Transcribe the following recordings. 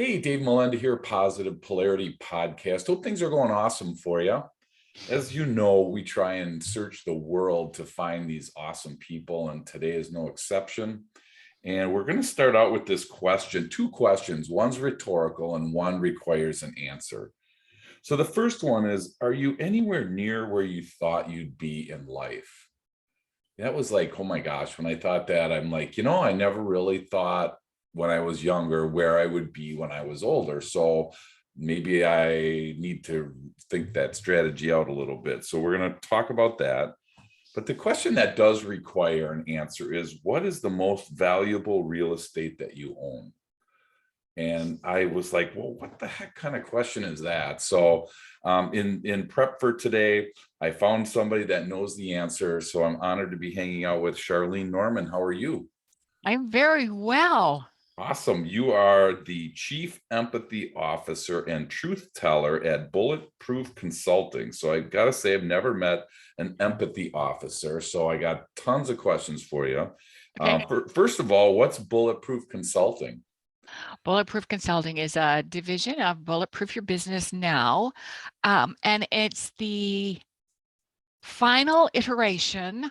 Hey, Dave Melinda here, Positive Polarity Podcast. Hope things are going awesome for you. As you know, we try and search the world to find these awesome people, and today is no exception. And we're going to start out with this question, two questions. One's rhetorical and one requires an answer. So the first one is, are you anywhere near where you thought you'd be in life? That was like, oh my gosh, when I thought that, I'm like, I never really thought when I was younger where I would be when I was older. So maybe I need to think that strategy out a little bit. So we're going to talk about that. But the question that does require an answer is, what is the most valuable real estate that you own? And I was like, well, what the heck kind of question is that? So in prep for today, I found somebody that knows the answer. So I'm honored to be hanging out with Charlene Norman. How are you? I'm very well. Awesome. You are the Chief Empathy Officer and Truth Teller at Bulletproof Consulting. So I got to say, I've never met an empathy officer. So I got tons of questions for you. Okay. First of all, what's Bulletproof Consulting? Bulletproof Consulting is a division of Bulletproof Your Business Now. And it's the final iteration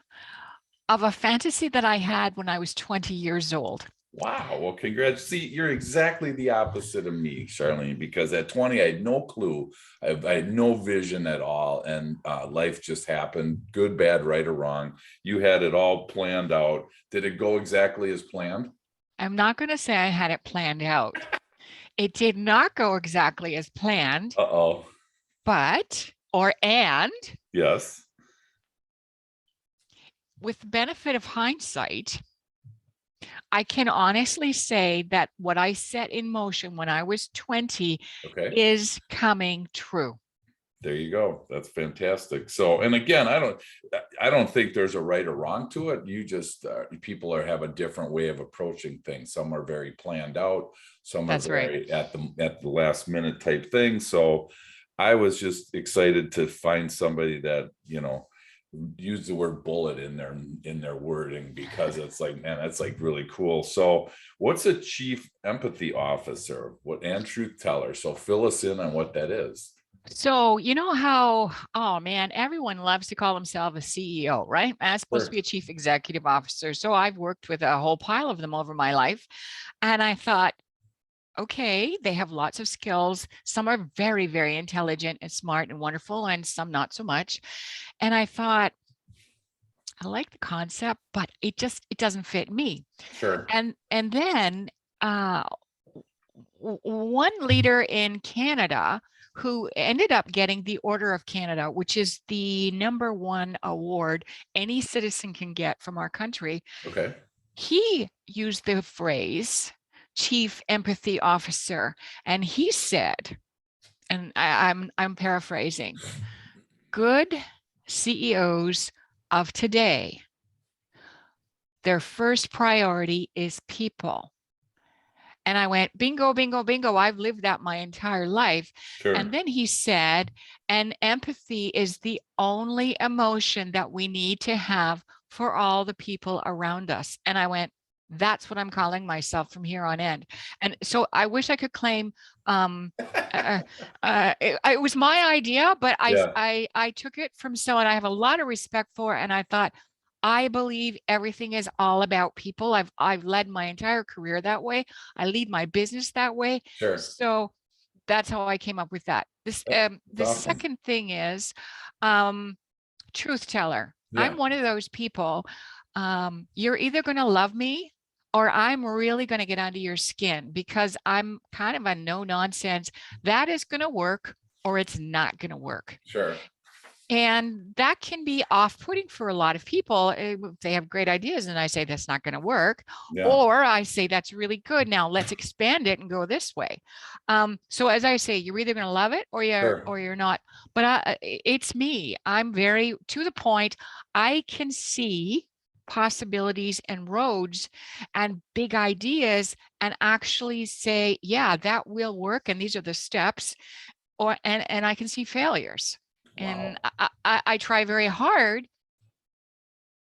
of a fantasy that I had when I was 20 years old. Wow. Well, congrats. See, you're exactly the opposite of me, Charlene, because at 20, I had no clue. I had no vision at all. And life just happened, good, bad, right, or wrong. You had it all planned out. Did it go exactly as planned? I'm not going to say I had it planned out. It did not go exactly as planned, Uh-oh. and Yes. with the benefit of hindsight, I can honestly say that what I set in motion when I was 20 Okay. is coming true. There you go. That's fantastic. So, and again, I don't think there's a right or wrong to it. You just people have a different way of approaching things. Some are very planned out. Some are That's right. very at the last minute type thing. So, I was just excited to find somebody that use the word bullet in their wording, because it's like, man, that's like really cool. So, what's a chief empathy officer? What and truth teller? So, fill us in on what that is. So, you know how, oh man, everyone loves to call themselves a CEO, right? I'm supposed to Sure. be a chief executive officer. So I've worked with a whole pile of them over my life. And I thought, okay, they have lots of skills. Some are very, very intelligent and smart and wonderful, and some not so much. And I thought, I like the concept, but it doesn't fit me. Sure. And then uh, one leader in Canada who ended up getting the Order of Canada, which is the #1 award any citizen can get from our country. Okay. He used the phrase chief empathy officer, and he said, and I'm paraphrasing, good CEOs of today, their first priority is people. And I went, bingo, bingo, bingo. I've lived that my entire life. And Sure. then he said, and empathy is the only emotion that we need to have for all the people around us. And I went, that's what I'm calling myself from here on end. And so I wish I could claim it was my idea, but Yeah. I took it from someone I have a lot of respect for, and I thought, I believe everything is all about people. I've led my entire career that way. I lead my business that way. Sure. So that's how I came up with that. That's The awesome. second thing is um, truth teller. I'm Yeah. one of those people. You're either going to love me or I'm really going to get under your skin, because I'm kind of a no nonsense. That is going to work or it's not going to work. Sure. And that can be off-putting for a lot of people. They have great ideas and I say that's not going to work. Yeah. Or I say that's really good. Now let's expand it and go this way. So as I say, you're either going to love it or Sure. you're not. But it's me. I'm very to the point. I can see possibilities and roads and big ideas and actually say, yeah, that will work. And these are the steps. And I can see failures. And Wow. I try very hard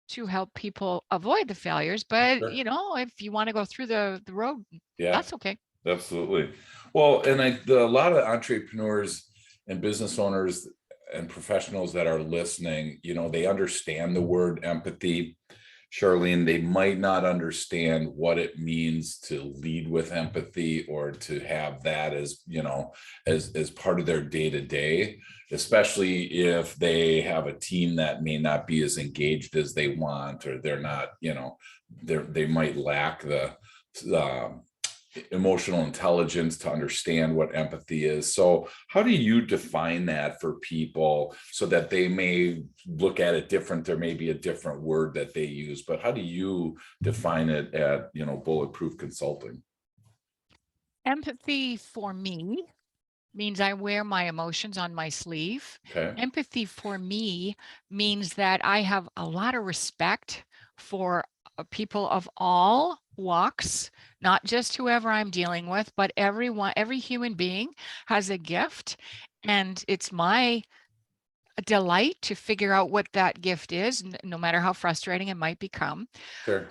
to help people avoid the failures. But Sure. if you want to go through the road, Yeah. that's okay. Absolutely. Well, and a lot of entrepreneurs and business owners and professionals that are listening, they understand the word empathy. Charlene, they might not understand what it means to lead with empathy or to have that as, as part of their day to day, especially if they have a team that may not be as engaged as they want, or they're not, they might lack the, um, emotional intelligence to understand what empathy is. So how do you define that for people so that they may look at it different? There may be a different word that they use, but how do you define it at, Bulletproof Consulting? Empathy for me means I wear my emotions on my sleeve. Okay. Empathy for me means that I have a lot of respect for people of all walks, not just whoever I'm dealing with, but everyone, every human being has a gift. And it's my delight to figure out what that gift is, no matter how frustrating it might become. Sure.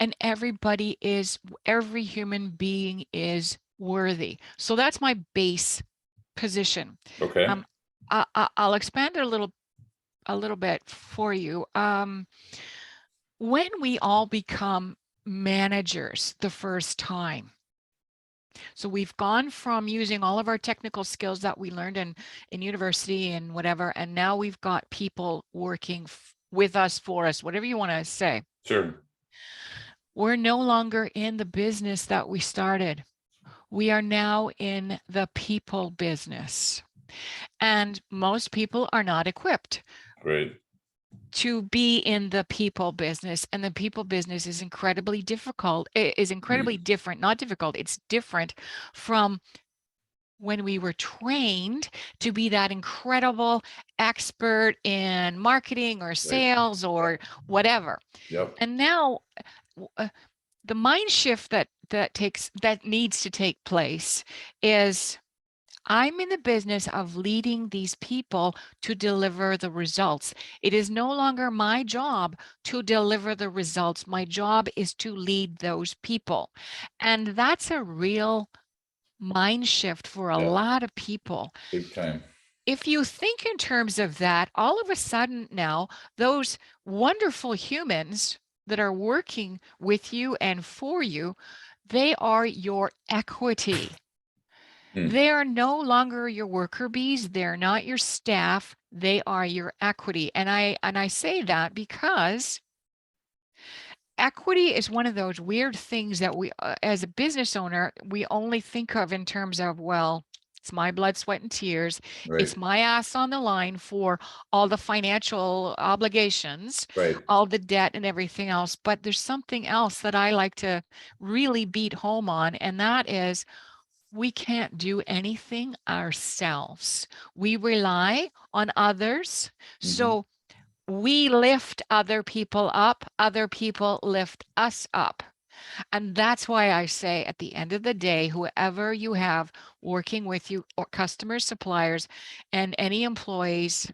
And every human being is worthy. So that's my base position. Okay. Um, I'll expand it a little bit for you. When we all become managers the first time, so we've gone from using all of our technical skills that we learned in university and whatever, and now we've got people working with us, for us, whatever you want to say. Sure. We're no longer in the business that we started. We are now in the people business. And most people are not equipped Great. to be in the people business. And the people business is incredibly difficult. It is incredibly different, not difficult. It's different from when we were trained to be that incredible expert in marketing or Right. sales or whatever. Yep. And now the mind shift that needs to take place is I'm in the business of leading these people to deliver the results. It is no longer my job to deliver the results. My job is to lead those people. And that's a real mind shift for a Yeah. lot of people. Big time. If you think in terms of that, all of a sudden now, those wonderful humans that are working with you and for you, they are your equity. Hmm. They are no longer your worker bees. They're not your staff. They are your equity. And I say that because equity is one of those weird things that we, as a business owner, we only think of in terms of, well, it's my blood, sweat, and tears. Right. It's my ass on the line for all the financial obligations, Right. all the debt and everything else. But there's something else that I like to really beat home on, and that is we can't do anything ourselves. We rely on others. Mhm. So we lift other people up, other people lift us up. And that's why I say at the end of the day, whoever you have working with you, or customers, suppliers, and any employees,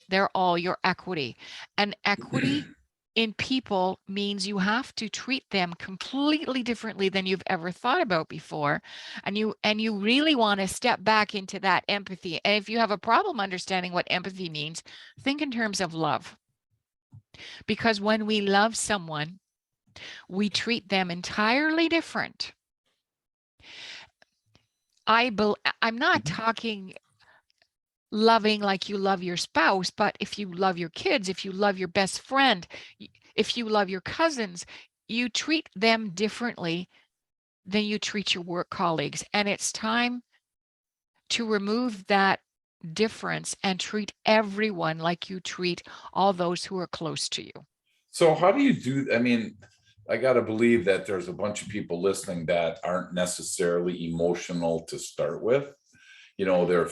they're all your equity. And equity in people means you have to treat them completely differently than you've ever thought about before. And you really want to step back into that empathy. And if you have a problem understanding what empathy means, think in terms of love. Because when we love someone, we treat them entirely different. I'm not Mhm. talking loving like you love your spouse, but if you love your kids, if you love your best friend, if you love your cousins, you treat them differently than you treat your work colleagues. And it's time to remove that difference and treat everyone like you treat all those who are close to you. So how do you do, I mean, I got to believe that there's a bunch of people listening that aren't necessarily emotional to start with. They're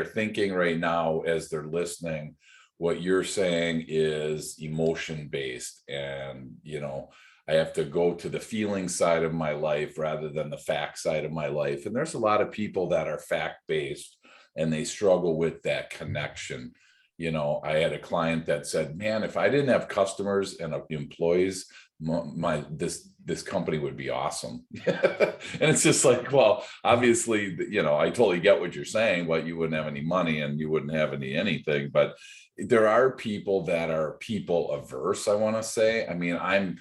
thinking right now as they're listening, what you're saying is emotion based. And, I have to go to the feeling side of my life rather than the fact side of my life. And there's a lot of people that are fact based and they struggle with that connection. You know, I had a client that said, man, if I didn't have customers and employees, this company would be awesome. And it's just like, well, obviously, you know, I totally get what you're saying, but you wouldn't have any money and you wouldn't have anything. But there are people that are people averse, I want to say. I mean, I'm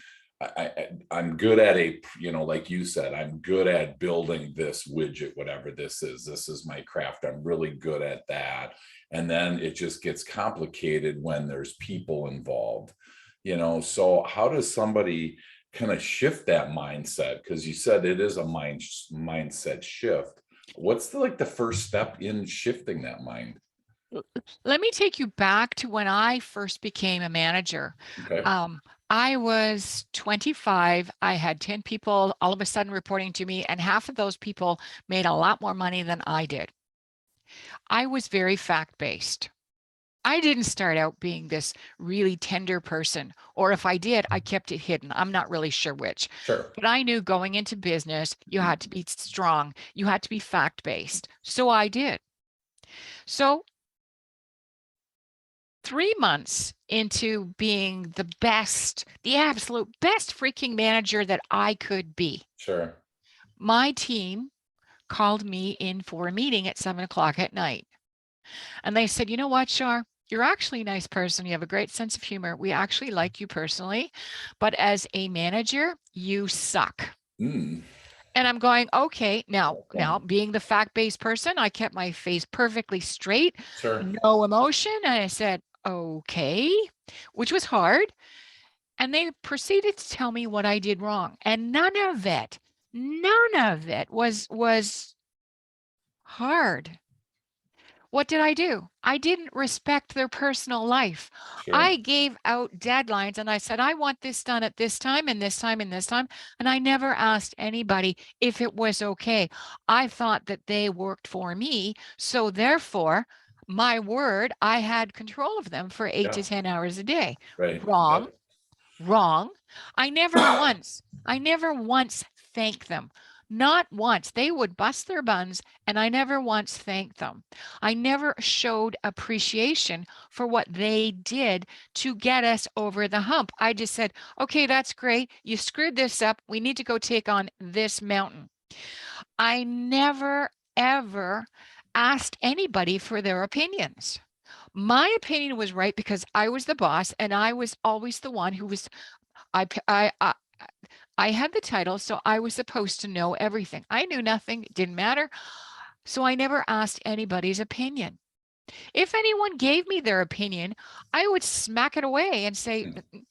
good at you know, like you said, I'm good at building this widget, whatever this is. This is my craft. I'm really good at that. And then it just gets complicated when there's people involved, you know. So how does somebody kind of shift that mindset? Because you said it is a mindset shift. What's like the first step in shifting that mind? Let me take you back to when I first became a manager. Okay. Um, I was 25. I had 10 people all of a sudden reporting to me, and half of those people made a lot more money than I did. I was very fact-based. I didn't start out being this really tender person, or if I did, I kept it hidden. I'm not really sure which. Sure. But I knew going into business, you had to be strong, you had to be fact-based. So I did. So 3 months into being the best, the absolute best freaking manager that I could be, Sure. my team called me in for a meeting at 7 o'clock at night. And they said, you know what, Char? You're actually a nice person. You have a great sense of humor. We actually like you personally, but as a manager, you suck. Mm. And I'm going, okay, now Okay. being the fact-based person, I kept my face perfectly straight, Sure. no emotion. And I said, okay, which was hard. And they proceeded to tell me what I did wrong. And none of it was hard. What did I do? I didn't respect their personal life. Sure. I gave out deadlines and I said, I want this done at this time and this time and this time. And I never asked anybody if it was okay. I thought that they worked for me. So therefore, my word, I had control of them for eight Yeah. to 10 hours a day. Right. Wrong, Yep. wrong. I never once thanked them. Not once. They would bust their buns, and I never once thanked them. I never showed appreciation for what they did to get us over the hump. I just said, okay, that's great. You screwed this up. We need to go take on this mountain. I never, ever asked anybody for their opinions. My opinion was right because I was the boss and I was always the one who was I p- I had the title, so I was supposed to know everything. I knew nothing, it didn't matter. So I never asked anybody's opinion. If anyone gave me their opinion, I would smack it away and say, Mm.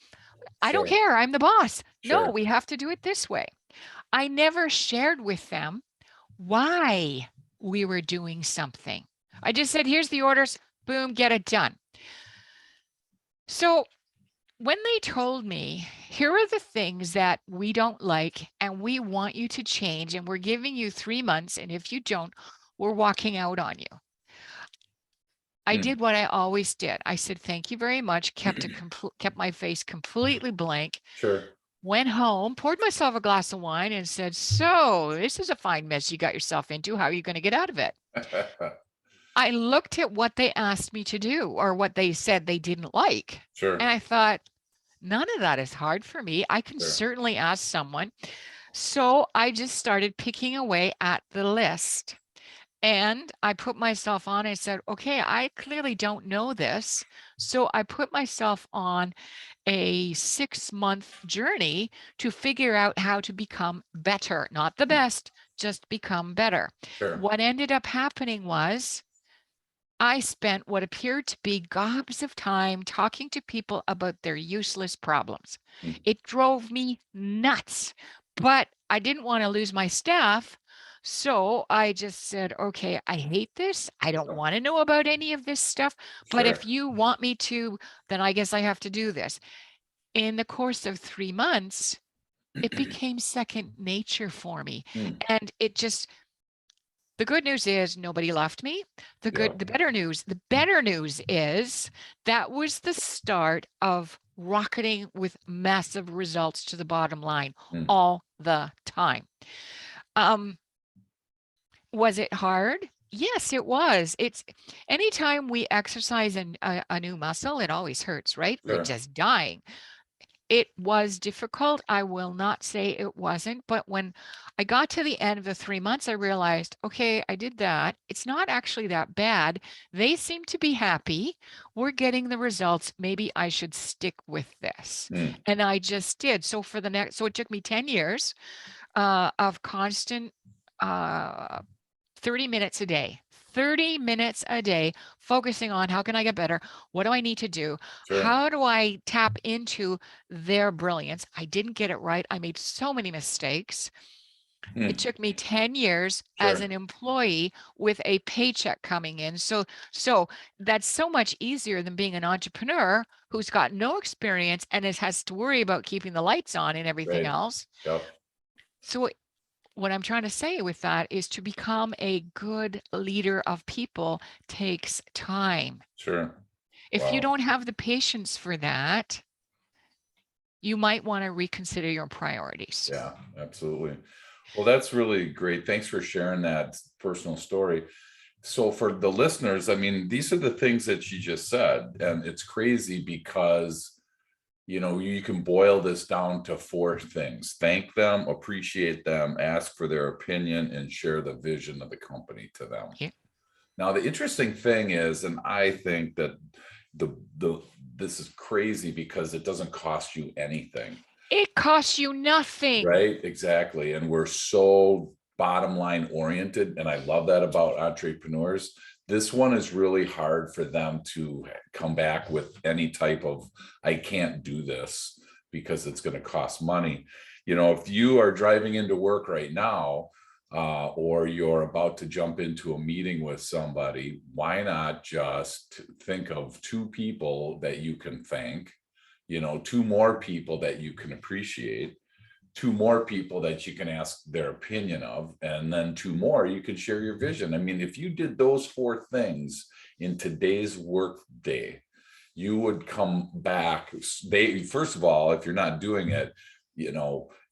I don't Sure. care, I'm the boss. No, Sure. we have to do it this way. I never shared with them why we were doing something. I just said, here's the orders, boom, get it done. So when they told me, here are the things that we don't like and we want you to change, and we're giving you 3 months, and if you don't, we're walking out on you. I Mm. did what I always did. I said, thank you very much, kept my face completely blank, Sure. went home, poured myself a glass of wine and said, so this is a fine mess you got yourself into. How are you going to get out of it? I looked at what they asked me to do or what they said they didn't like. And Sure. I thought, none of that is hard for me. I can Sure. certainly ask someone. So I just started picking away at the list. And I put myself on and said, okay, I clearly don't know this. So I put myself on a 6-month journey to figure out how to become better, not the best, just become better. Sure. What ended up happening was I spent what appeared to be gobs of time talking to people about their useless problems. Mm. It drove me nuts, but I didn't want to lose my staff. So I just said, okay, I hate this. I don't want to know about any of this stuff. But if Sure. you want me to, then I guess I have to do this. In the course of 3 months, it became second nature for me. Mm. And it just, the good news is nobody left me. Yep. The better news is that was the start of rocketing with massive results to the bottom line Mm. all the time. Was it hard? Yes, it was. It's anytime we exercise a new muscle, it always hurts, right? We're Sure. just dying. It was difficult. I will not say it wasn't, but when I got to the end of the 3 months, I realized, okay, I did that. It's not actually that bad. They seem to be happy. We're getting the results. Maybe I should stick with this. Hmm. And I just did. So so it took me 10 years of constant uh, 30 minutes a day. 30 minutes a day focusing on how can I get better? What do I need to do? Sure. How do I tap into their brilliance? I didn't get it right. I made so many mistakes. It Hmm. took me 10 years as Sure. an employee with a paycheck coming in. So that's so much easier than being an entrepreneur who's got no experience and has to worry about keeping the lights on and everything Right. else. Yep. So what I'm trying to say with that is to become a good leader of people takes time. Sure. If you Wow. don't have the patience for that, you might want to reconsider your priorities. Yeah, absolutely. Well, that's really great. Thanks for sharing that personal story. So for the listeners, I mean, these are the things that you just said, and it's crazy because you can boil this down to four things: thank them, appreciate them, ask for their opinion, and share the vision of the company to them. Yeah. Now, the interesting thing is, and I think that the this is crazy because it doesn't cost you anything. It costs you nothing. Right, exactly. And we're so bottom line oriented. And I love that about entrepreneurs. This one is really hard for them to come back with any type of, I can't do this because it's going to cost money. If you are driving into work right now, or you're about to jump into a meeting with somebody, why not just think of two people that you can thank, two more people that you can appreciate, two more people that you can ask their opinion of, and then two more you could share your vision. I mean, if you did those four things in today's work day, you would come back. They, first of all, if you're not doing it,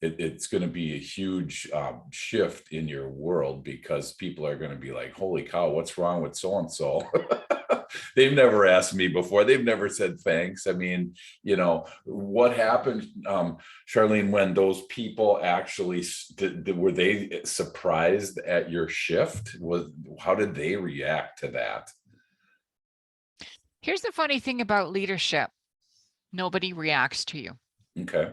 it's going to be a huge shift in your world, because people are going to be like, holy cow, what's wrong with so and so? They've never asked me before. They've never said thanks. I mean, what happened, Charlene, when those people actually were they surprised at your shift? How did they react to that? Here's the funny thing about leadership. Nobody reacts to you. Okay.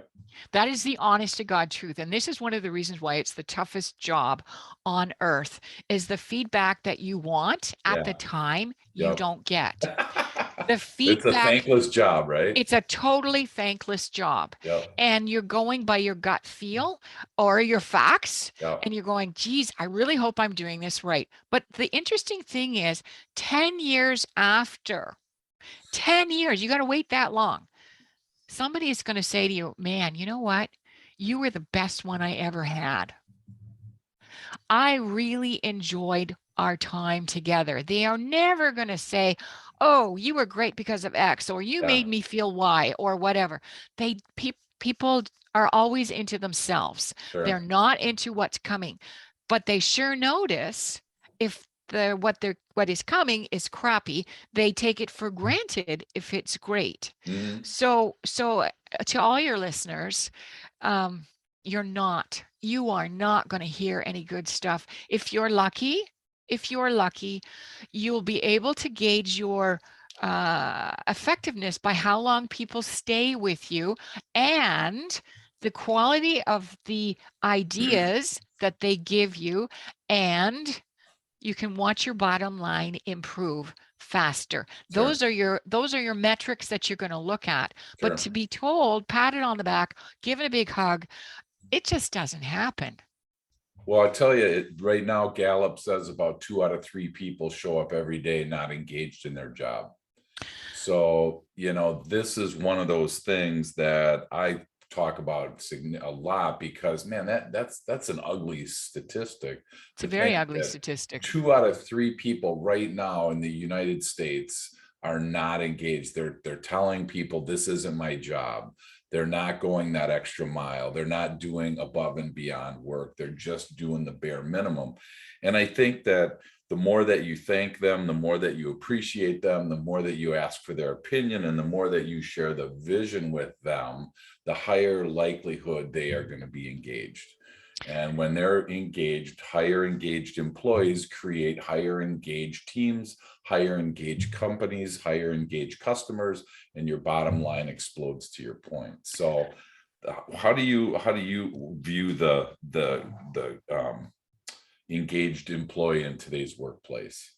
That is the honest to God truth. And this is one of the reasons why it's the toughest job on earth is the feedback that you want at the Yeah. time you Yep. don't get. The It's a feedback, thankless job, right? it's a totally thankless job. Yep. And you're going by your gut feel or your facts, Yep. and you're going, geez, I really hope I'm doing this right. But the interesting thing is, 10 years after, 10 years, you got to wait that long. Somebody is going to say to you, man, you know what? You were the best one I ever had. I really enjoyed our time together. They are never going to say, oh, you were great because of X, or you Yeah. made me feel Y, or whatever. People are always into themselves. They're Sure. not into what's coming, but they sure notice if what is coming is crappy. They take it for granted if it's great. Mhm. So to all your listeners, um, you are not going to hear any good stuff. If you're lucky, you'll be able to gauge your effectiveness by how long people stay with you and the quality of the ideas that they give you, and you can watch your bottom line improve faster. Sure. Those are your metrics that you're going to look at. But Sure. to be told, pat it on the back, given a big hug, it just doesn't happen. Well, I tell you, right now, Gallup says about 2 out of 3 people show up every day not engaged in their job. So, this is one of those things that I talk about a lot, because man, that's an ugly statistic It's a to very think ugly that statistic. 2 out of 3 people right now in the United States are not engaged. They're telling people this isn't my job. They're not going that extra mile. They're not doing above and beyond work. They're just doing the bare minimum. And I think that the more that you thank them, the more that you appreciate them, the more that you ask for their opinion, and the more that you share the vision with them, the higher likelihood they are going to be engaged. And when they're engaged, higher engaged employees create higher engaged teams, higher engaged companies, higher engaged customers, and your bottom line explodes, to your point. So how do you view the engaged employee in today's workplace?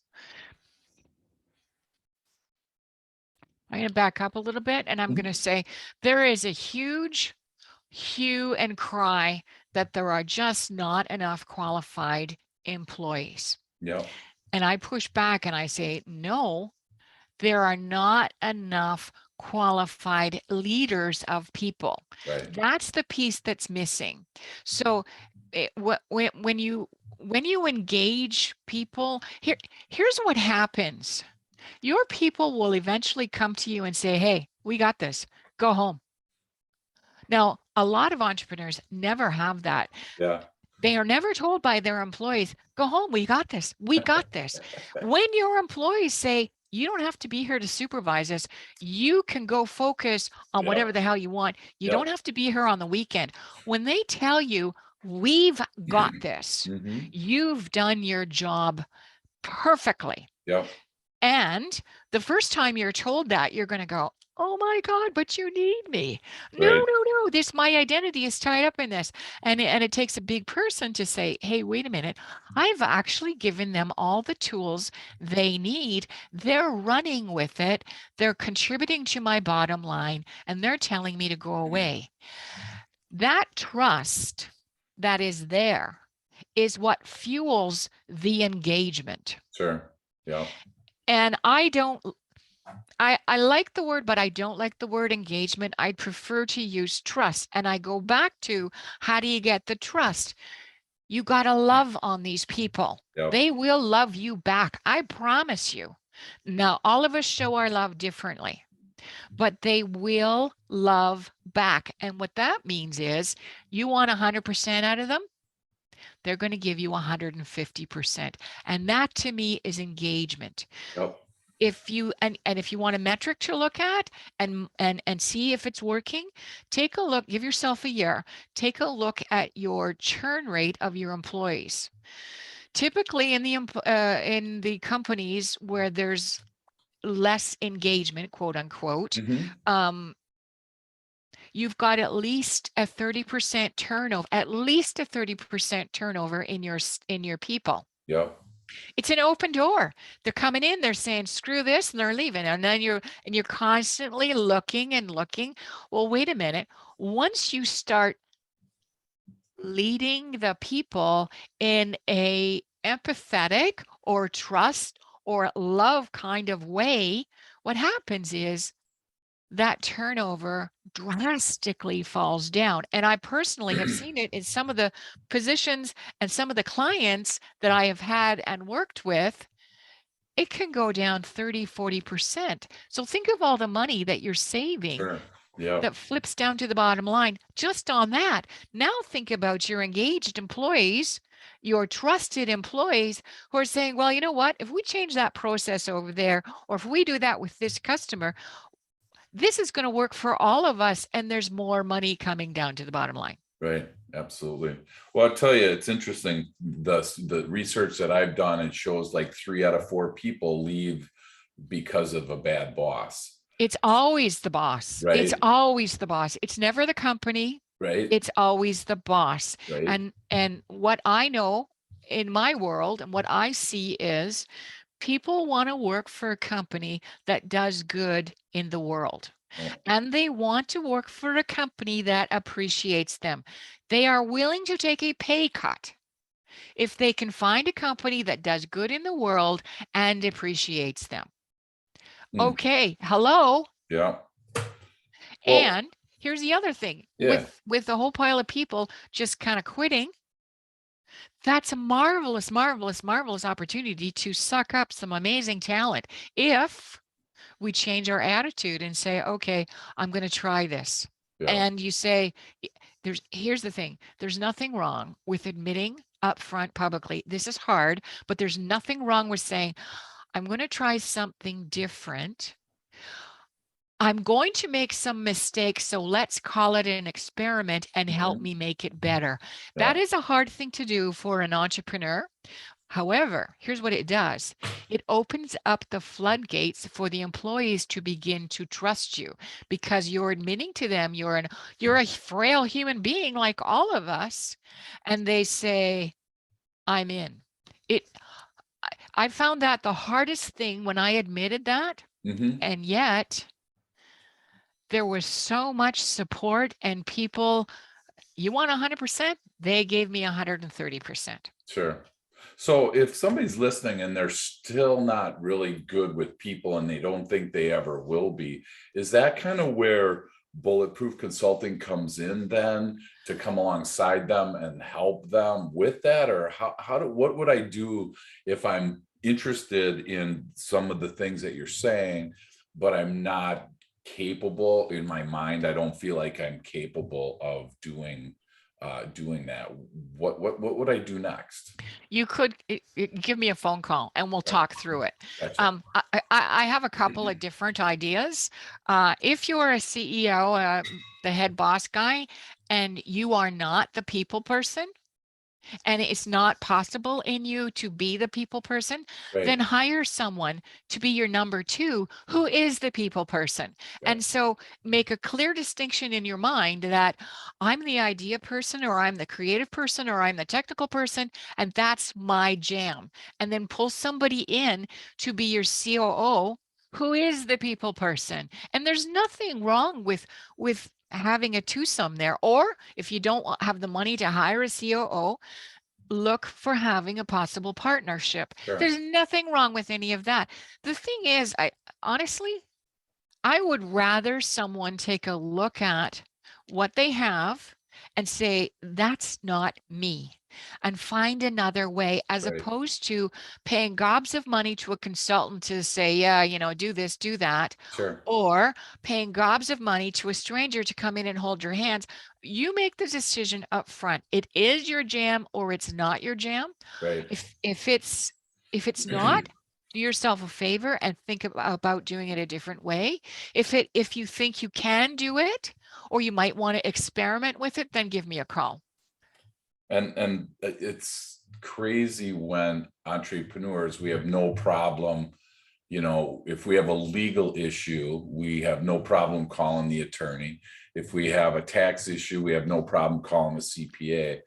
I'm going to back up a little bit, and I'm going to say there is a huge hue and cry that there are just not enough qualified employees. Yeah. And I push back and I say, no, there are not enough qualified leaders of people. Right. That's the piece that's missing. So when you engage people, here's what happens. Your people will eventually come to you and say, hey, we got this, go home. Now, a lot of entrepreneurs never have that. Yeah. They are never told by their employees, go home, we got this, we got this. When your employees say, you don't have to be here to supervise us, you can go focus on whatever the hell you want. You don't have to be here on the weekend. When they tell you, we've got this, you've done your job perfectly. Yeah. And the first time you're told that, you're going to go, oh my God, but you need me. No, Right. no, no. My identity is tied up in this. And it takes a big person to say, hey, wait a minute. I've actually given them all the tools they need. They're running with it. They're contributing to my bottom line, and they're telling me to go away. That trust that is there is what fuels the engagement. Sure. Yeah. And I like the word, but I don't like the word engagement. I'd prefer to use trust. And I go back to, how do you get the trust? You got to love on these people. Yep. They will love you back. I promise you. Now, all of us show our love differently, but they will love back. And what that means is, you want 100% out of them, they're going to give you 150%. And that to me is engagement. Yep. If you if you want a metric to look at and see if it's working, take a look, give yourself a year, take a look at your churn rate of your employees. Typically in the companies where there's less engagement, quote unquote, you've got at least a 30% turnover, in your people. Yep. It's an open door. They're coming in, they're saying, screw this, and they're leaving. And then you're constantly looking and looking. Well, wait a minute. Once you start leading the people in a empathetic or trust or love kind of way, what happens is that turnover drastically falls down. And I personally have seen it in some of the positions and some of the clients that I have had and worked with. It can go down 30, 40%. So think of all the money that you're saving. Sure. Yeah. That flips down to the bottom line just on that. Now think about your engaged employees, your trusted employees who are saying, well, you know what, if we change that process over there, or if we do that with this customer, this is going to work for all of us, and there's more money coming down to the bottom line. Right. Absolutely. Well, I'll tell you, it's interesting. The research that I've done, it shows like 3 out of 4 people leave because of a bad boss. It's always the boss. Right. It's always the boss. It's never the company. Right. It's always the boss. Right. And what I know in my world and what I see is, people want to work for a company that does good in the world. And they want to work for a company that appreciates them. They are willing to take a pay cut if they can find a company that does good in the world and appreciates them. Okay, hello. Yeah. And here's the other thing. Yeah. With the whole pile of people just kind of quitting, that's a marvelous, marvelous, marvelous opportunity to suck up some amazing talent if we change our attitude and say, okay, I'm going to try this. Yeah. And you say, here's the thing, there's nothing wrong with admitting upfront publicly, this is hard, but there's nothing wrong with saying, I'm going to try something different. I'm going to make some mistakes, so let's call it an experiment and help Mhm. me make it better. That Yeah. is a hard thing to do for an entrepreneur. However, here's what it does. It opens up the floodgates for the employees to begin to trust you because you're admitting to them you're a frail human being like all of us, and they say, I'm in. It I found that the hardest thing when I admitted that, Hmm. and yet there was so much support and people, you want 100%, they gave me 130%. Sure. So if somebody's listening and they're still not really good with people and they don't think they ever will be, is that kind of where bulletproof consulting comes in then, to come alongside them and help them with that? Or what would I do if I'm interested in some of the things that you're saying, but I'm not capable in my mind? I don't feel like I'm capable of doing that. What would I do next? You could give me a phone call and we'll Right. talk through it. Gotcha. I have a couple of different ideas. If you're a CEO, the head boss guy, and you are not the people person, and it's not possible in you to be the people person, then Right. hire someone to be your number two who is the people person. Right. And so make a clear distinction in your mind that I'm the idea person, or I'm the creative person, or I'm the technical person, and that's my jam. And then pull somebody in to be your COO who is the people person. And there's nothing wrong with having a twosome there. Or if you don't have the money to hire a COO, look for having a possible partnership. Sure. There's nothing wrong with any of that. The thing is, I honestly, I would rather someone take a look at what they have and say, that's not me, and find another way, as Right. opposed to paying gobs of money to a consultant to say, yeah, do this, do that, Sure. or paying gobs of money to a stranger to come in and hold your hands. You make the decision up front. It is your jam or it's not your jam. Right. If it's not, do yourself a favor and think about doing it a different way. If you think you can do it, or you might want to experiment with it, then give me a call. And it's crazy when entrepreneurs, we have no problem, if we have a legal issue, we have no problem calling the attorney. If we have a tax issue, we have no problem calling the CPA.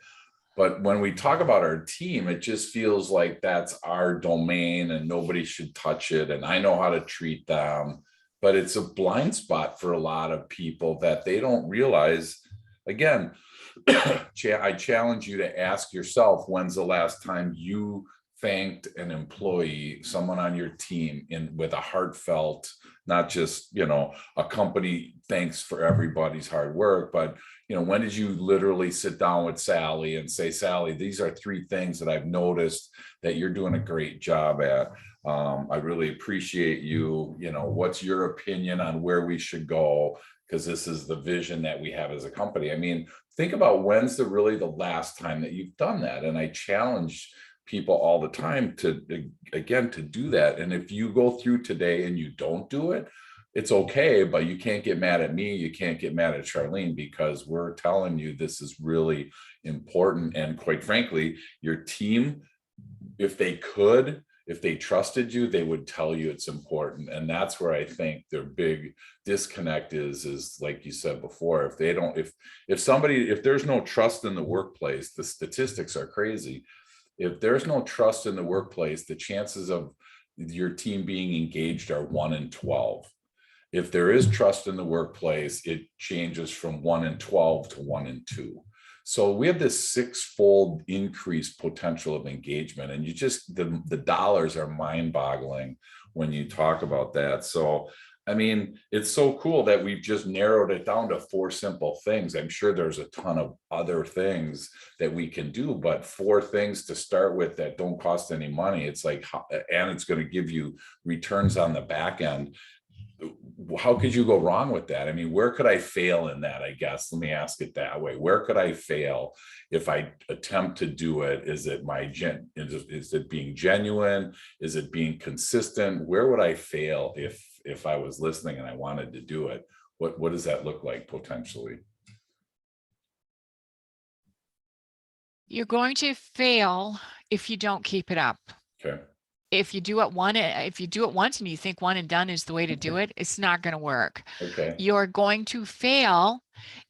But when we talk about our team, it just feels like that's our domain and nobody should touch it. And I know how to treat them. But it's a blind spot for a lot of people that they don't realize. Again, I challenge you to ask yourself, when's the last time you thanked an employee, someone on your team, in with a heartfelt, not just, a company thanks for everybody's hard work, but when did you literally sit down with Sally and say, Sally, these are 3 things that I've noticed that you're doing a great job at. I really appreciate you. What's your opinion on where we should go? Because this is the vision that we have as a company. I mean, think about when's really the last time that you've done that. And I challenge people all the time to, again, to do that. And if you go through today and you don't do it, it's okay, but you can't get mad at me. You can't get mad at Charlene, because we're telling you this is really important. And quite frankly, your team, if they trusted you, they would tell you it's important. And that's where I think their big disconnect is like you said before, if they don't, if there's no trust in the workplace, the statistics are crazy. If there's no trust in the workplace, the chances of your team being engaged are 1 in 12. If there is trust in the workplace, it changes from 1 in 12 to 1 in 2. So we have this 6-fold increased potential of engagement, and the dollars are mind-boggling when you talk about that. So I mean, it's so cool that we've just narrowed it down to 4 simple things. I'm sure there's a ton of other things that we can do, but 4 things to start with that don't cost any money. It's like, and it's going to give you returns on the back end. how could you go wrong with that? I mean, where could I fail in that? I guess, let me ask it that way. Where could I fail if I attempt to do it? Is it is it being genuine? Is it being consistent? Where would I fail if I was listening and I wanted to do it? What does that look like potentially? You're going to fail if you don't keep it up. Okay. If you do it once and you think one and done is the way to do it, it's not going to work. Okay. You're going to fail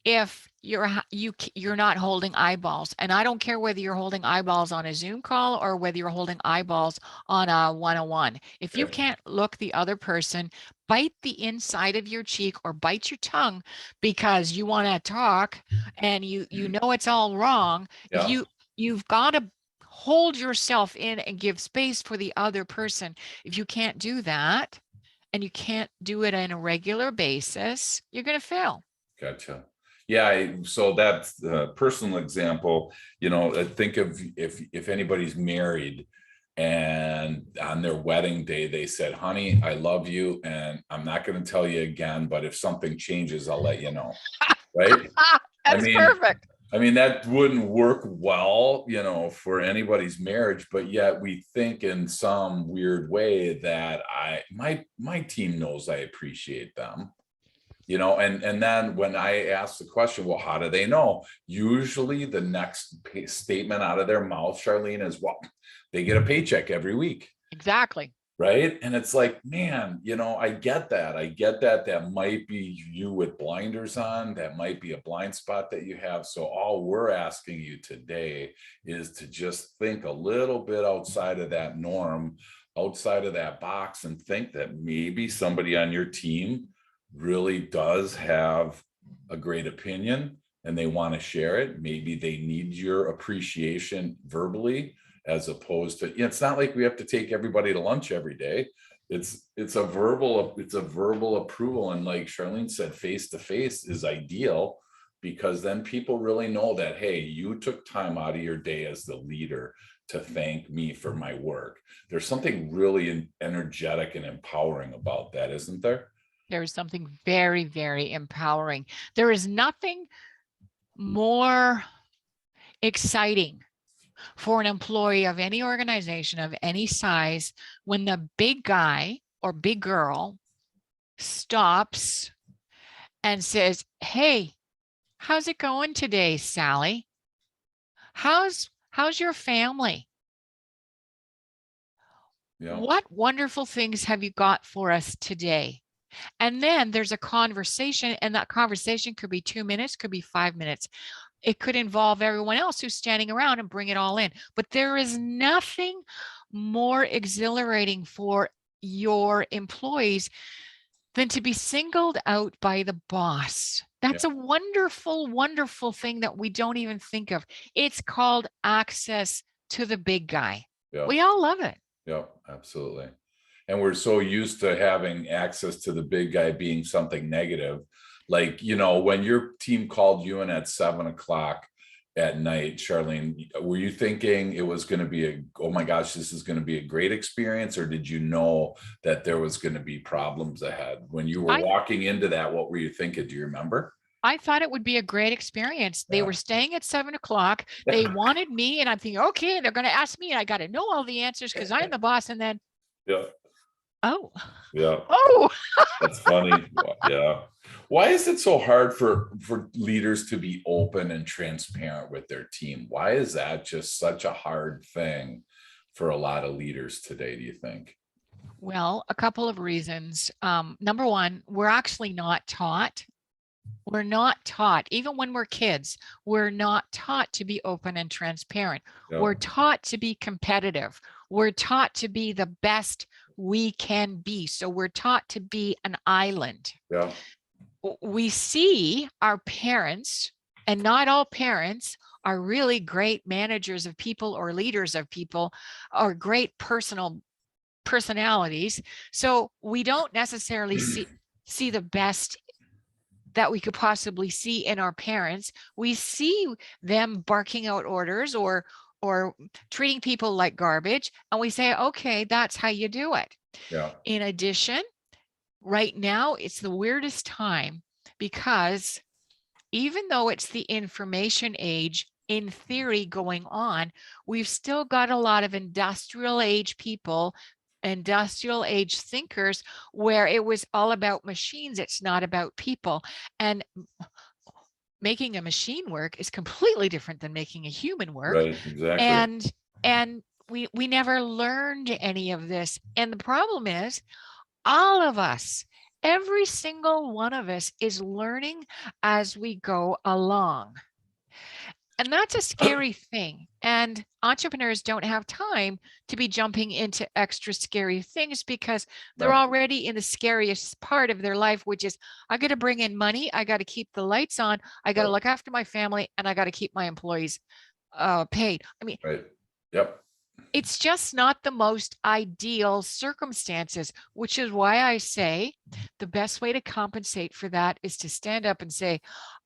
if you're not holding eyeballs. And I don't care whether you're holding eyeballs on a Zoom call or whether you're holding eyeballs on a one-on-one. If you Okay. can't look the other person, bite the inside of your cheek or bite your tongue because you want to talk and you know it's all wrong. If Yeah. you've got to hold yourself in and give space for the other person. If you can't do that and you can't do it on a regular basis, you're going to fail. Gotcha. Yeah, so that's the personal example. Think of if anybody's married and on their wedding day they said, honey, I love you and I'm not going to tell you again, but if something changes, I'll let you know. Right? I That's mean, perfect. that wouldn't work well, for anybody's marriage, but yet we think in some weird way that my team knows I appreciate them. And then when I ask the question, well, how do they know? Usually the next statement out of their mouth, Charlene, is, well, they get a paycheck every week. Exactly. Right. And it's like, man, I get that. That might be you with blinders on. That might be a blind spot that you have. So all we're asking you today is to just think a little bit outside of that norm, outside of that box, and think that maybe somebody on your team really does have a great opinion and they want to share it. Maybe they need your appreciation verbally, as opposed to, it's not like we have to take everybody to lunch every day. It's a verbal approval. And like Charlene said, face to face is ideal, because then people really know that, hey, you took time out of your day as the leader to thank me for my work. There's something really energetic and empowering about that, isn't there? There is something very, very empowering. There is nothing more exciting for an employee of any organization of any size when the big guy or big girl stops and says, hey, how's it going today, Sally? How's your family? Yeah. What wonderful things have you got for us today? And then there's a conversation, and that conversation could be 2 minutes, could be 5 minutes. It could involve everyone else who's standing around and bring it all in. But there is nothing more exhilarating for your employees than to be singled out by the boss. That's a wonderful, wonderful thing that we don't even think of. It's called access to the big guy. Yeah. We all love it. Yeah, absolutely. And we're so used to having access to the big guy being something negative. Like, when your team called you in at 7 o'clock at night, Charlene, were you thinking it was going to be oh my gosh, this is going to be a great experience? Or did you know that there was going to be problems ahead? When you were walking into that, what were you thinking? Do you remember? I thought it would be a great experience. They were staying at 7 o'clock. They wanted me, and I'm thinking, okay, they're going to ask me, and I got to know all the answers because I'm the boss. And then, Yeah. oh, Yeah. oh, That's funny. Yeah. Why is it so hard for leaders to be open and transparent with their team? Why is that just such a hard thing for a lot of leaders today, do you think? well, a couple of reasons. Number one, we're actually not taught. We're not taught, even when we're kids, we're not taught to be open and transparent. Yeah. We're taught to be competitive. We're taught to be the best we can be. So we're taught to be an island. Yeah. We see our parents, and not all parents are really great managers of people or leaders of people or great personalities. So we don't necessarily see the best that we could possibly see in our parents. We see them barking out orders or treating people like garbage, and we say, okay, that's how you do it. Yeah. In addition, right now it's the weirdest time because even though it's the information age, in theory going on, we've still got a lot of industrial age people, industrial age thinkers, where it was all about machines. It's not about people. And making a machine work is completely different than making a human work. Right, exactly. And we never learned any of this. And the problem is all of us, every single one of us is learning as we go along. And that's a scary thing. And entrepreneurs don't have time to be jumping into extra scary things because they're No, already in the scariest part of their life, which is I got to bring in money, I got to keep the lights on, I got to right, look after my family, and I got to keep my employees paid. I mean, right. Yep. it's just not the most ideal circumstances, which is why I say the best way to compensate for that is to stand up and say,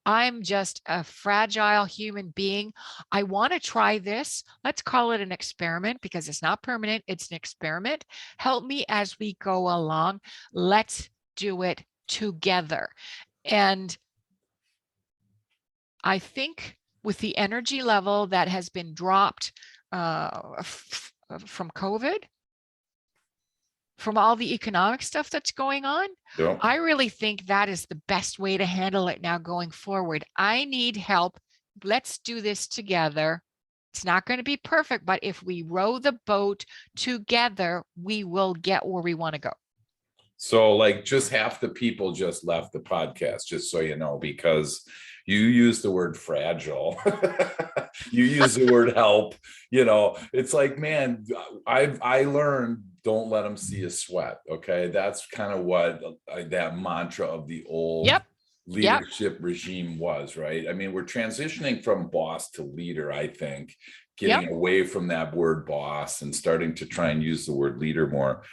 I'm just a fragile human being. I want to try this. Let's call it an experiment because it's not permanent. It's an experiment. Help me as we go along. Let's do it together. And I think with the energy level that has been dropped from COVID, from all the economic stuff that's going on, Yep. I really think that is the best way to handle it now going forward. I need help. Let's do this together. It's not going to be perfect, but if we row the boat together, we will get where we want to go. So like just half the people just left the podcast, just so you know, because you use the word fragile. You use the word help, it's like, man, I learned don't let them see you sweat. Okay. That's kind of what that mantra of the old Yep. Yep. leadership regime was, right? I mean, we're transitioning from boss to leader, I think, Yep. getting away from that word boss and starting to try and use the word leader more.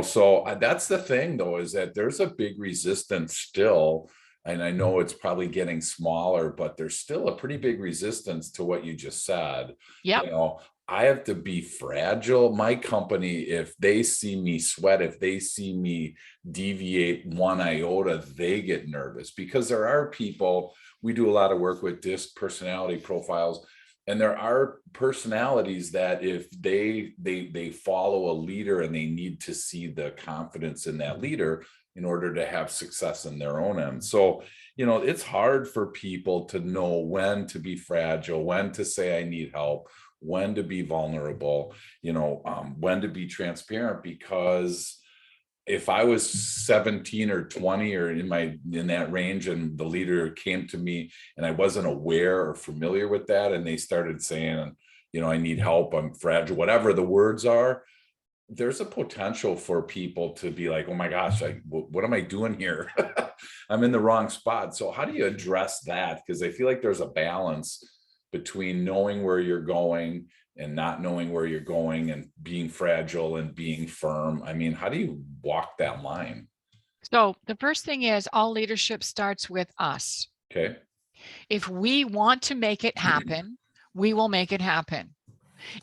So that's the thing though, is that there's a big resistance still. And I know it's probably getting smaller, but there's still a pretty big resistance to what you just said. Yep. I have to be fragile. My company, if they see me sweat, if they see me deviate one iota, they get nervous because there are people, we do a lot of work with DISC personality profiles. And there are personalities that if they follow a leader and they need to see the confidence in that leader in order to have success in their own end. So, it's hard for people to know when to be fragile, when to say I need help, when to be vulnerable, when to be transparent, because if I was 17 or 20 or in that range and the leader came to me and I wasn't aware or familiar with that and they started saying, I need help, I'm fragile, whatever the words are, there's a potential for people to be like, oh my gosh, what am I doing here? I'm in the wrong spot. So how do you address that? Because I feel like there's a balance between knowing where you're going and not knowing where you're going and being fragile and being firm. I mean, how do you walk that line? So the first thing is all leadership starts with us. Okay. If we want to make it happen, we will make it happen.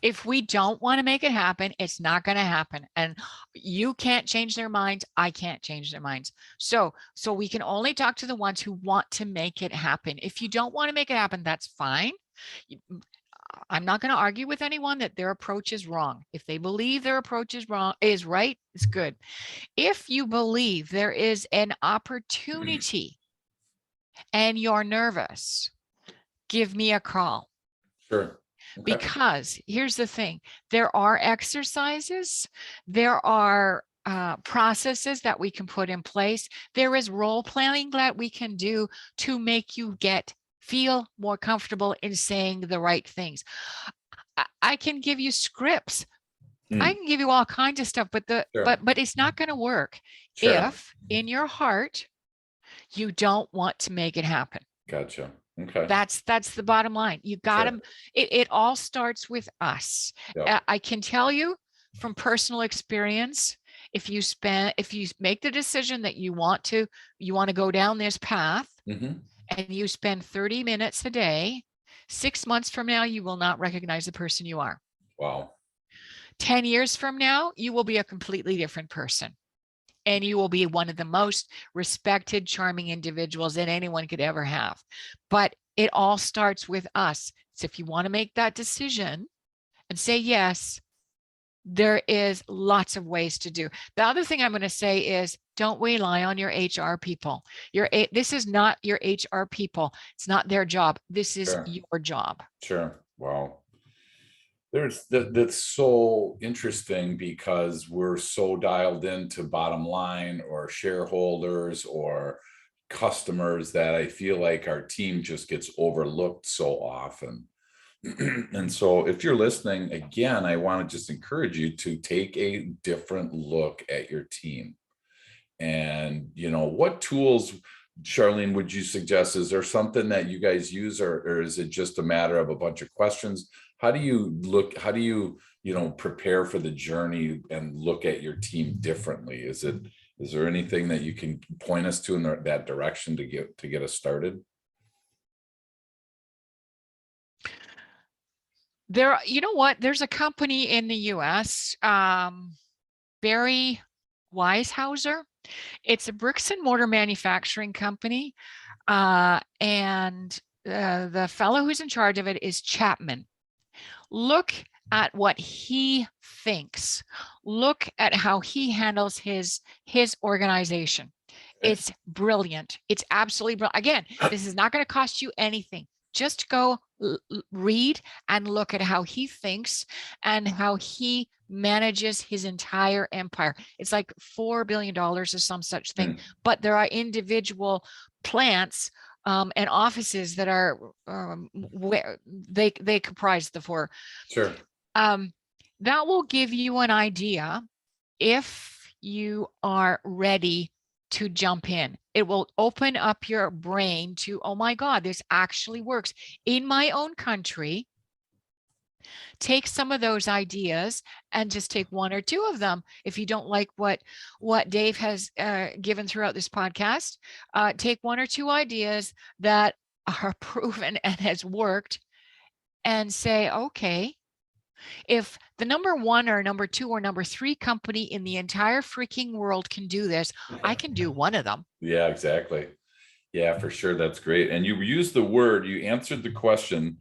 If we don't want to make it happen, it's not going to happen. And you can't change their minds. I can't change their minds. So we can only talk to the ones who want to make it happen. If you don't want to make it happen, that's fine. I'm not going to argue with anyone that their approach is wrong. If they believe their approach is right, it's good. If you believe there is an opportunity and you're nervous, give me a call. Sure. Okay. Because here's the thing, there are exercises, there are processes that we can put in place. There is role planning that we can do to make you feel more comfortable in saying the right things. I can give you scripts. I can give you all kinds of stuff, but Sure. but it's not going to work Sure. if in your heart you don't want to make it happen. Gotcha. Okay. That's the bottom line. You got Sure. to, it all starts with us. Yep. I can tell you from personal experience, if you make the decision that you want to go down this path and you spend 30 minutes a day, 6 months from now, you will not recognize the person you are. Wow. 10 years from now, you will be a completely different person. and you will be one of the most respected, charming individuals that anyone could ever have. But it all starts with us. So if you want to make that decision and say yes, there is lots of ways to do. The other thing I'm going to say is don't rely on your HR people. This is not your HR people. It's not their job. This is Sure. your job. Sure. Wow. That's so interesting because we're so dialed into bottom line or shareholders or customers that I feel like our team just gets overlooked so often. And so if you're listening, again, I want to just encourage you to take a different look at your team. And, what tools, Charlene, would you suggest? Is there something that you guys use, or is it just a matter of a bunch of questions? How do you look, how do you, prepare for the journey and look at your team differently? Is there anything that you can point us to in that direction to get us started? You know what? There's a company in the US, Barry Weishauser. It's a bricks and mortar manufacturing company. And the fellow who's in charge of it is Chapman. Look at what he thinks. Look at how he handles his organization. Okay. It's brilliant. It's absolutely brilliant. Again, this is not going to cost you anything. Just go read and look at how he thinks and how he manages his entire empire. It's like $4 billion or some such thing, but there are individual plants and offices that are where they comprise the four. Sure. That will give you an idea if you are ready to jump in. It will open up your brain to, oh my God, this actually works in my own country. Take some of those ideas and just take one or two of them. If you don't like what Dave has given throughout this podcast, take one or two ideas that are proven and has worked and say, okay, if the number one or number two or number three company in the entire freaking world can do this, I can do one of them. Yeah, exactly. Yeah, for sure. That's great. And you used you answered the question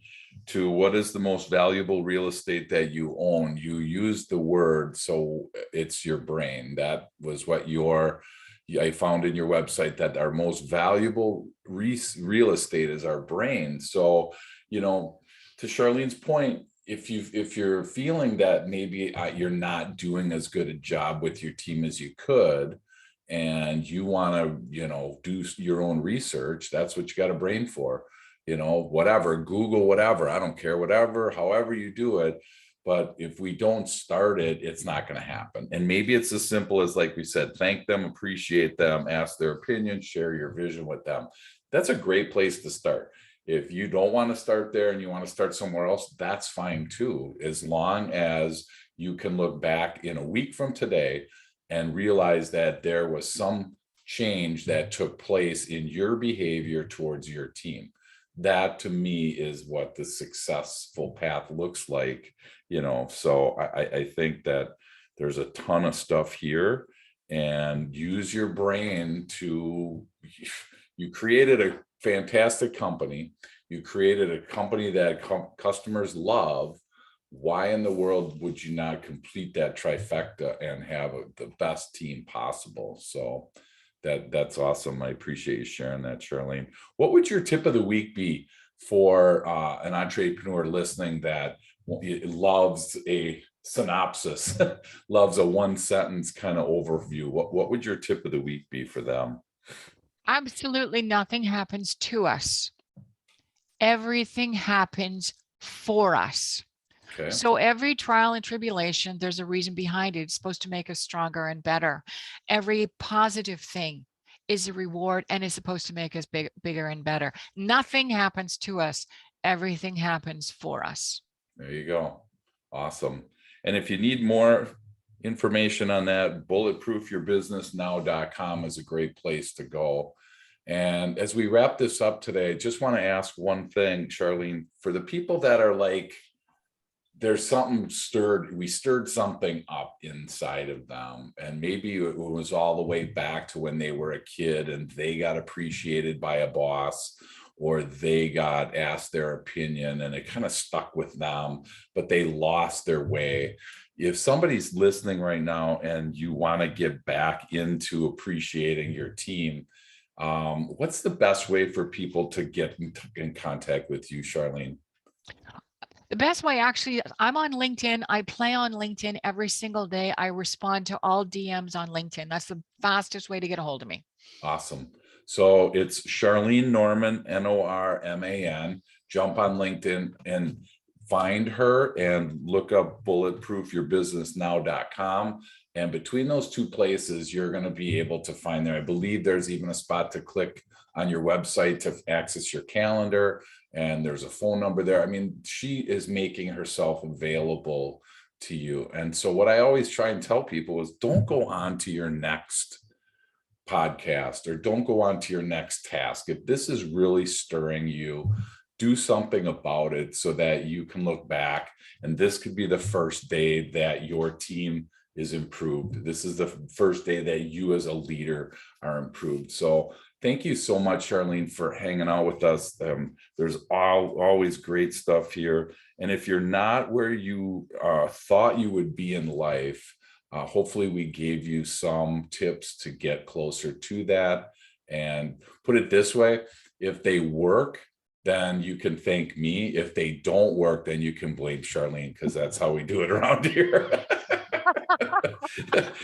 to what is the most valuable real estate that you own. You used the word, so it's your brain. That was what I found in your website, that our most valuable real estate is our brain. So, to Charlene's point, if you're feeling that maybe you're not doing as good a job with your team as you could, and you want to do your own research, that's what you got a brain for. Whatever, Google, whatever, I don't care, whatever, however you do it. But if we don't start it, it's not going to happen. And maybe it's as simple as, like we said, thank them, appreciate them, ask their opinion, share your vision with them. That's a great place to start. If you don't want to start there and you want to start somewhere else, that's fine too, as long as you can look back in a week from today and realize that there was some change that took place in your behavior towards your team. That to me is what the successful path looks like, so I think that there's a ton of stuff here, and use your brain you created a fantastic company. You created a company that customers love. Why in the world would you not complete that trifecta and have the best team possible? So that's awesome. I appreciate you sharing that, Charlene. What would your tip of the week be for an entrepreneur listening that loves a synopsis, loves a one sentence kind of overview? What would your tip of the week be for them? Absolutely nothing happens to us. Everything happens for us. Okay. So every trial and tribulation, there's a reason behind it. It's supposed to make us stronger and better. Every positive thing is a reward and is supposed to make us bigger and better. Nothing happens to us. Everything happens for us. There you go. Awesome. And if you need more information on that, bulletproofyourbusinessnow.com is a great place to go. And as we wrap this up today, just want to ask one thing, Charlene, for the people that are like, there's something we stirred something up inside of them. And maybe it was all the way back to when they were a kid and they got appreciated by a boss, or they got asked their opinion and it kind of stuck with them, but they lost their way. If somebody's listening right now and you want to get back into appreciating your team, what's the best way for people to get in contact with you, Charlene? The best way, actually, I'm on LinkedIn. I play on LinkedIn every single day. I respond to all DMs on LinkedIn. That's the fastest way to get a hold of me. Awesome. So it's Charlene Norman, Norman. Jump on LinkedIn and find her and look up bulletproofyourbusinessnow.com. And between those two places, you're going to be able to find there. I believe there's even a spot to click on your website to access your calendar. And there's a phone number there. I mean, she is making herself available to you. And so what I always try and tell people is don't go on to your next podcast or don't go on to your next task. If this is really stirring you, do something about it so that you can look back and this could be the first day that your team is improved. This is the first day that you as a leader are improved. So thank you so much, Charlene, for hanging out with us. There's always great stuff here. And if you're not where you thought you would be in life, hopefully we gave you some tips to get closer to that. And put it this way, if they work, then you can thank me. If they don't work, then you can blame Charlene, because that's how we do it around here.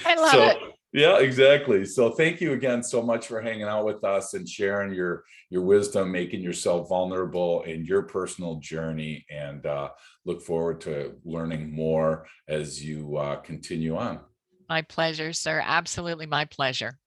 I love it. Yeah, exactly. So thank you again so much for hanging out with us and sharing your wisdom, making yourself vulnerable in your personal journey, and look forward to learning more as you continue on. My pleasure, sir. Absolutely my pleasure.